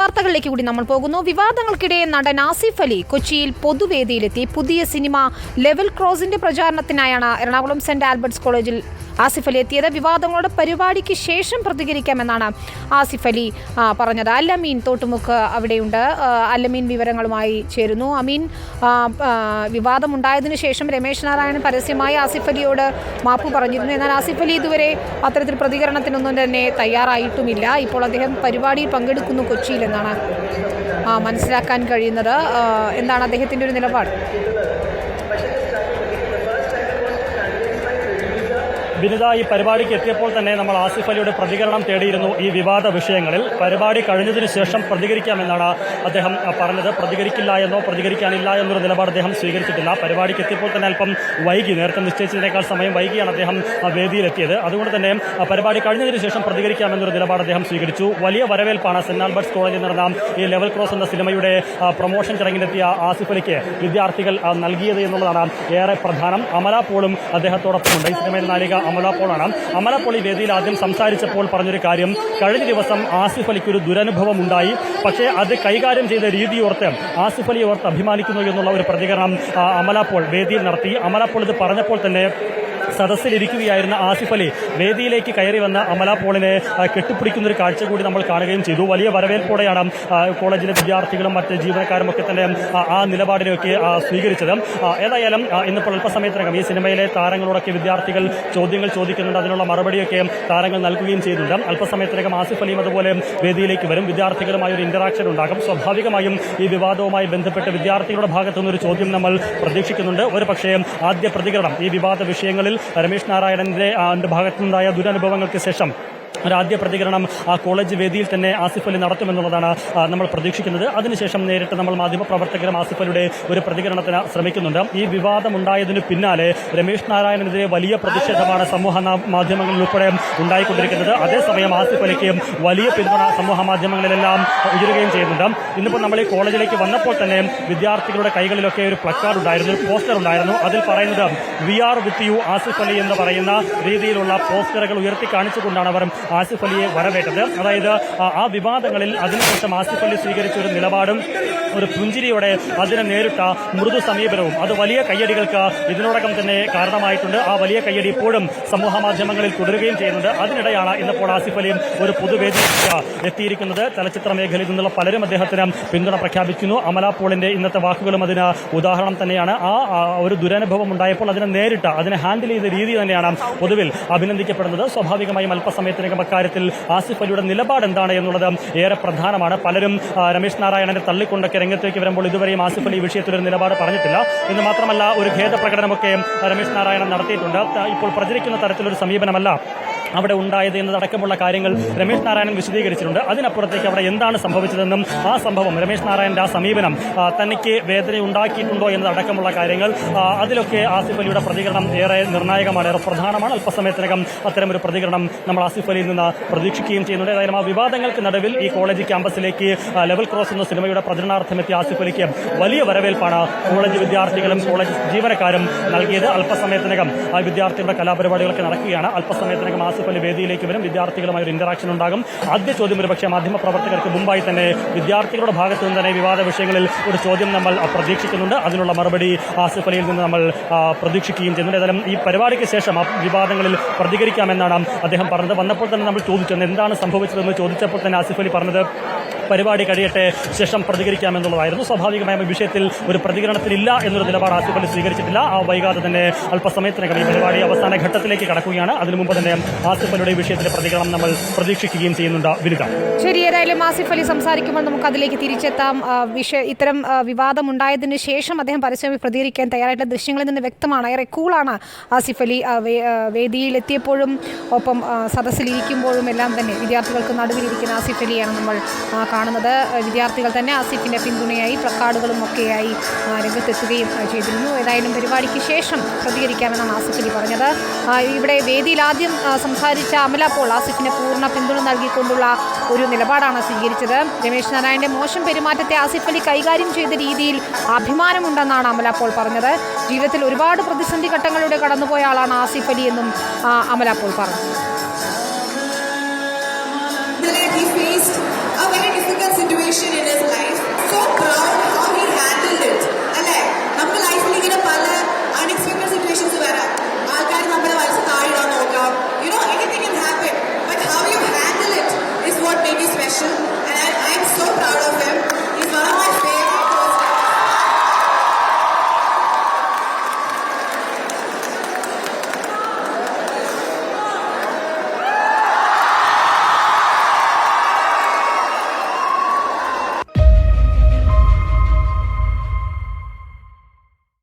വാർത്തകളിലേക്ക് കൂടി നമ്മൾ പോകുന്നു. വിവാദങ്ങൾക്കിടെ നടൻ ആസിഫ് അലി കൊച്ചിയിൽ പൊതുവേദിയിലെത്തി. പുതിയ സിനിമ ലെവൽ ക്രോസിന്റെ പ്രചാരണത്തിനായാണ് എറണാകുളം സെന്റ് ആൽബർട്ട്സ് കോളേജിൽ ആസിഫ് അലി എത്തിയത്. വിവാദങ്ങളുടെ പരിപാടിക്ക് ശേഷം പ്രതികരിക്കാമെന്നാണ് ആസിഫ് അലി പറഞ്ഞത്. അല്ലമീൻ തോട്ടുമുക്ക് അവിടെയുണ്ട്. അല്ലമീൻ വിവരങ്ങളുമായി ചേരുന്നു. അമീൻ, വിവാദമുണ്ടായതിനു ശേഷം രമേശ് നാരായണൻ പരസ്യമായി ആസിഫ് അലിയോട് മാപ്പ് പറഞ്ഞിരുന്നു. എന്നാൽ ആസിഫ് അലി ഇതുവരെ അത്തരത്തിൽ പ്രതികരണത്തിനൊന്നും തന്നെ തയ്യാറായിട്ടുമില്ല. ഇപ്പോൾ അദ്ദേഹം പരിപാടിയിൽ പങ്കെടുക്കുന്നു കൊച്ചിയിൽ എന്നാണ് മനസ്സിലാക്കാൻ കഴിയുന്നത്. എന്താണ് അദ്ദേഹത്തിൻ്റെ ഒരു നിലപാട്? വിനിത, ഈ പരിപാടിക്ക് എത്തിയപ്പോൾ തന്നെ നമ്മൾ ആസിഫ് അലിയുടെ പ്രതികരണം തേടിയിരുന്നു ഈ വിവാദ വിഷയങ്ങളിൽ. പരിപാടി കഴിഞ്ഞതിന് ശേഷം പ്രതികരിക്കാമെന്നാണ് അദ്ദേഹം പറഞ്ഞത്. പ്രതികരിക്കില്ല എന്നോ പ്രതികരിക്കാനില്ല എന്നൊരു നിലപാട് അദ്ദേഹം സ്വീകരിച്ചിട്ടില്ല. പരിപാടിക്ക് എത്തിയപ്പോൾ തന്നെ അല്പം വൈകി, നേരത്തെ നിശ്ചയിച്ചതിനേക്കാൾ സമയം വൈകിയാണ് അദ്ദേഹം വേദിയിലെത്തിയത്. അതുകൊണ്ട് തന്നെ പരിപാടി കഴിഞ്ഞതിന് ശേഷം പ്രതികരിക്കാമെന്നൊരു നിലപാട് അദ്ദേഹം സ്വീകരിച്ചു. വലിയ വരവേൽപ്പാണ് സെന്റ് ആൽബർട്ട്സ് കോളേജിൽ നടന്ന ഈ ലെവൽ ക്രോസ് എന്ന സിനിമയുടെ പ്രൊമോഷൻ ചടങ്ങിലെത്തിയ ആസിഫ് അലിക്ക് വിദ്യാർത്ഥികൾ നൽകിയത് എന്നുള്ളതാണ് ഏറെ പ്രധാനം. അമല പോളും അദ്ദേഹത്തോടൊപ്പമുണ്ട്. ഈ സിനിമയിൽ നായിക അമല പോളാണ്. അമല പോൾ ഈ വേദിയിൽ ആദ്യം സംസാരിച്ചപ്പോൾ പറഞ്ഞൊരു കാര്യം, കഴിഞ്ഞ ദിവസം ആസിഫ് അലിക്ക് ഒരു ദുരനുഭവം ഉണ്ടായി, പക്ഷേ അത് കൈകാര്യം ചെയ്ത രീതി ഓർത്ത് ആസിഫ് അലി ഓർത്ത് അഭിമാനിക്കുന്നു എന്നുള്ള ഒരു പ്രതികരണം അമല പോൾ വേദിയിൽ നടത്തി. അമല പോൾ ഇത് പറഞ്ഞപ്പോൾ തന്നെ സദസ്സിലിരിക്കുകയായിരുന്ന ആസിഫ് അലി വേദിയിലേക്ക് കയറി വന്ന അമല പോളിനെ കെട്ടിപ്പിടിക്കുന്നൊരു കാഴ്ച കൂടി നമ്മൾ കാണുകയും ചെയ്തു. വലിയ വരവേൽപ്പോടെയാണ് കോളേജിലെ വിദ്യാർത്ഥികളും മറ്റ് ജീവനക്കാരും ഒക്കെ തന്നെ ആ നിലപാടിനൊക്കെ സ്വീകരിച്ചത്. ഏതായാലും ഇന്നിപ്പോൾ അല്പസമയത്തിനകം ഈ സിനിമയിലെ താരങ്ങളോടൊക്കെ വിദ്യാർത്ഥികൾ ചോദ്യങ്ങൾ ചോദിക്കുന്നുണ്ട്. അതിനുള്ള മറുപടിയൊക്കെ താരങ്ങൾ നൽകുകയും ചെയ്യുന്നുണ്ട്. അല്പസമയത്തിനകം ആസിഫ് അലിയും അതുപോലെ വേദിയിലേക്ക് വരും. വിദ്യാർത്ഥികളുമായി ഒരു ഇന്ററാക്ഷൻ ഉണ്ടാകും. സ്വാഭാവികമായും ഈ വിവാദവുമായി ബന്ധപ്പെട്ട് വിദ്യാർത്ഥികളുടെ ഭാഗത്തുനിന്നൊരു ചോദ്യം നമ്മൾ പ്രതീക്ഷിക്കുന്നുണ്ട്. ഒരു പക്ഷേ ആദ്യ പ്രതികരണം ഈ വിവാദ വിഷയങ്ങളിൽ രമേശ് നാരായണന്റെ ഭാഗത്തുനിന്നുണ്ടായ ദുരനുഭവങ്ങൾക്ക് ശേഷം ഒരാദ്യ പ്രതികരണം ആ കോളേജ് വേദിയിൽ തന്നെ ആസിഫ് അലി നടത്തുമെന്നുള്ളതാണ് നമ്മൾ പ്രതീക്ഷിക്കുന്നത്. അതിനുശേഷം നേരിട്ട് നമ്മൾ മാധ്യമപ്രവർത്തകരും ആസിഫ് അലിയുടെ ഒരു പ്രതികരണത്തിന് ശ്രമിക്കുന്നുണ്ട്. ഈ വിവാദമുണ്ടായതിനു പിന്നാലെ രമേശ് നാരായണനെതിരെ വലിയ പ്രതിഷേധമാണ് സമൂഹ മാധ്യമങ്ങളിൽ ഉൾപ്പെടെ ഉണ്ടായിക്കൊണ്ടിരിക്കുന്നത്. അതേസമയം ആസിഫ് അലിക്ക് വലിയ പിന്തുണ സമൂഹ മാധ്യമങ്ങളിലെല്ലാം ഉയരുകയും ചെയ്യുന്നുണ്ട്. ഇന്നിപ്പോൾ നമ്മൾ ഈ കോളേജിലേക്ക് വന്നപ്പോൾ തന്നെ വിദ്യാർത്ഥികളുടെ കൈകളിലൊക്കെ ഒരു പ്ലക്കാർഡ് ഉണ്ടായിരുന്നു, ഒരു പോസ്റ്റർ ഉണ്ടായിരുന്നു. അതിൽ പറയുന്നത് we are with you Asif Ali എന്ന് പറയുന്ന രീതിയിലുള്ള പോസ്റ്ററുകൾ ഉയർത്തി കാണിച്ചുകൊണ്ടാണ് അവർ ആസിഫ് അലിയെ വരവേറ്റത്. അതായത് ആ വിവാദങ്ങളിൽ അതിനുശേഷം ആസിഫ് അലി സ്വീകരിച്ച ഒരു നിലപാടും ഒരു പുഞ്ചിരിയോടെ അതിനെ നേരിട്ട മൃദു സമീപനവും അത് വലിയ കയ്യടികൾക്ക് ഇതിനോടകം തന്നെ കാരണമായിട്ടുണ്ട്. ആ വലിയ കയ്യടി ഇപ്പോഴും സമൂഹ മാധ്യമങ്ങളിൽ തുടരുകയും ചെയ്യുന്നുണ്ട്. അതിനിടെയാണ് ഇന്നിപ്പോൾ ആസിഫ് അലിയും ഒരു പൊതുവേദിയിലേക്ക് എത്തിയിരിക്കുന്നത്. ചലച്ചിത്ര മേഖലയിൽ നിന്നുള്ള പലരും അദ്ദേഹത്തിന് പിന്തുണ പ്രഖ്യാപിക്കുന്നു. അമല പോളിന്റെ ഇന്നത്തെ വാക്കുകളും അതിന് ഉദാഹരണം തന്നെയാണ്. ആ ഒരു ദുരനുഭവം ഉണ്ടായപ്പോൾ അതിനെ നേരിട്ട, അതിനെ ഹാൻഡിൽ ചെയ്ത രീതി തന്നെയാണ് പൊതുവിൽ അഭിനന്ദിക്കപ്പെടുന്നത്. സ്വാഭാവികമായും അല്പസമയത്തിനകം അക്കാര്യത്തിൽ ആസിഫ് അലിയുടെ നിലപാട് എന്താണ് എന്നുള്ളത് ഏറെ പ്രധാനമാണ്. പലരും രമേശ് നാരായണനെ തള്ളിക്കൊണ്ടൊക്കെ രംഗത്തേക്ക് വരുമ്പോൾ ഇതുവരെയും ആസിഫ് അലി ഈ വിഷയത്തിൽ ഒരു നിലപാട് പറഞ്ഞിട്ടില്ല. എന്ന് മാത്രമല്ല, ഒരു ഖേദപ്രകടനമൊക്കെ രമേശ് നാരായണൻ നടത്തിയിട്ടുണ്ട്. ഇപ്പോൾ പ്രചരിക്കുന്ന തരത്തിലൊരു സമീപനമല്ല അവിടെ ഉണ്ടായത് എന്നതടക്കമുള്ള കാര്യങ്ങൾ രമേശ് നാരായണൻ വിശദീകരിച്ചിട്ടുണ്ട്. അതിനപ്പുറത്തേക്ക് അവിടെ എന്താണ് സംഭവിച്ചതെന്നും ആ സംഭവം രമേശ് നാരായണന്റെ ആ സമീപനം തനിക്ക് വേദന ഉണ്ടാക്കിയിട്ടുണ്ടോ എന്നതടക്കമുള്ള കാര്യങ്ങൾ അതിലൊക്കെ ആസിഫ് അലിയുടെ പ്രതികരണം ഏറെ നിർണായകമാണ്, ഏറെ പ്രധാനമാണ്. അല്പസമയത്തിനകം അത്തരമൊരു പ്രതികരണം നമ്മൾ ആസിഫ് അലിയിൽ നിന്ന് പ്രതീക്ഷിക്കുകയും ചെയ്യുന്നുണ്ട്. ഏതായാലും ആ വിവാദങ്ങൾക്ക് നടുവിൽ ഈ കോളേജ് ക്യാമ്പസിലേക്ക് ലെവൽ ക്രോസ് എന്ന സിനിമയുടെ പ്രചരണാർത്ഥമെത്തിയ ആസിഫ് അലിക്ക് വലിയ വരവേൽപ്പാണ് കോളേജ് വിദ്യാർത്ഥികളും കോളേജ് ജീവനക്കാരും നൽകിയത്. അല്പസമയത്തിനകം ആ വിദ്യാർത്ഥികളുടെ കലാപരിപാടികളൊക്കെ നടക്കുകയാണ്. അല്പസമയത്തിനകം ആസിഫ് അലി വേദിയിലേക്ക് വരും. വിദ്യാർത്ഥികളുമായി ഒരു ഇന്ററാക്ഷൻ ഉണ്ടാകും. ആദ്യ ചോദ്യം ഒരുപക്ഷെ മാധ്യമപ്രവർത്തകർക്ക് മുമ്പായി തന്നെ വിദ്യാർത്ഥികളുടെ ഭാഗത്തു നിന്ന് തന്നെ വിവാദ വിഷയങ്ങളിൽ ഒരു ചോദ്യം നമ്മൾ പ്രതീക്ഷിക്കുന്നുണ്ട്. അതിനുള്ള മറുപടി ആസിഫ് അലിയിൽ നിന്ന് നമ്മൾ പ്രതീക്ഷിക്കുകയും ചെയ്യുന്നുണ്ട്. ഏതായാലും ഈ പരിപാടിക്ക് ശേഷം ആ വിവാദങ്ങളിൽ പ്രതികരിക്കാമെന്നാണ് അദ്ദേഹം പറഞ്ഞത്. വന്നപ്പോൾ തന്നെ നമ്മൾ ചോദിച്ചു എന്താണ് സംഭവിച്ചതെന്ന് ചോദിച്ചപ്പോൾ തന്നെ ആസിഫ് അലി പറഞ്ഞത് പരിപാടി കഴിയട്ടെ ശേഷം പ്രതികരിക്കാമെന്നുള്ളതായിരുന്നു. സ്വാഭാവികമായും വിഷയത്തിൽ ഒരു പ്രതികരണത്തിലില്ല എന്നൊരു നിലപാട് ആസിഫ് അലി സ്വീകരിച്ചിട്ടില്ല. ആ വൈകാതെ തന്നെ അല്പസമയത്തിനകം ഈ പരിപാടി അവസാന ഘട്ടത്തിലേക്ക് കടക്കുകയാണ്. അതിനു മുമ്പ് തന്നെ ആസിഫ് അലിയുടെ വിഷയത്തിലെ പ്രതികരണം നമ്മൾ പ്രതീക്ഷിക്കുകയും ചെയ്യുന്നുണ്ട്. വിനിത, ശരി. ഏതായാലും ആസിഫ് അലി സംസാരിക്കുമ്പോൾ നമുക്ക് അതിലേക്ക് തിരിച്ചെത്താം. ഇത്തരം വിവാദം ഉണ്ടായതിനു ശേഷം അദ്ദേഹം പരസ്യമായി പ്രതികരിക്കാൻ തയ്യാറായിട്ടുള്ള ദൃശ്യങ്ങളിൽ നിന്ന് വ്യക്തമാണ്. ഏറെ കൂളാണ് ആസിഫ് അലി. വേദിയിലെത്തിയപ്പോഴും ഒപ്പം സദസ്സിലിരിക്കുമ്പോഴും എല്ലാം തന്നെ വിദ്യാർത്ഥികൾക്ക് നടുവിലിരിക്കുന്ന ആസിഫ് അലിയാണ് നമ്മൾ കാണുന്നത്. വിദ്യാർത്ഥികൾ തന്നെ ആസിഫിൻ്റെ പിന്തുണയായി പ്ലക്കാർഡുകളും ഒക്കെയായി രംഗത്തെത്തുകയും ചെയ്തിരുന്നു. ഏതായാലും പരിപാടിക്ക് ശേഷം പ്രതികരിക്കാമെന്നാണ് ആസിഫ് അലി പറഞ്ഞത്. ഇവിടെ വേദിയിൽ ആദ്യം സംസാരിച്ച അമല പോൾ ആസിഫിന് പൂർണ്ണ പിന്തുണ നൽകിക്കൊണ്ടുള്ള ഒരു നിലപാടാണ് സ്വീകരിച്ചത്. രമേശ് നാരായണന്റെ മോശം പെരുമാറ്റത്തെ ആസിഫ് അലി കൈകാര്യം ചെയ്ത രീതിയിൽ അഭിമാനമുണ്ടെന്നാണ് അമല പോൾ പറഞ്ഞത്. ജീവിതത്തിൽ ഒരുപാട് പ്രതിസന്ധി ഘട്ടങ്ങളിലൂടെ കടന്നുപോയ ആളാണ് ആസിഫ് അലി എന്നും അമല പോൾ പറഞ്ഞു. A very difficult situation. motivation in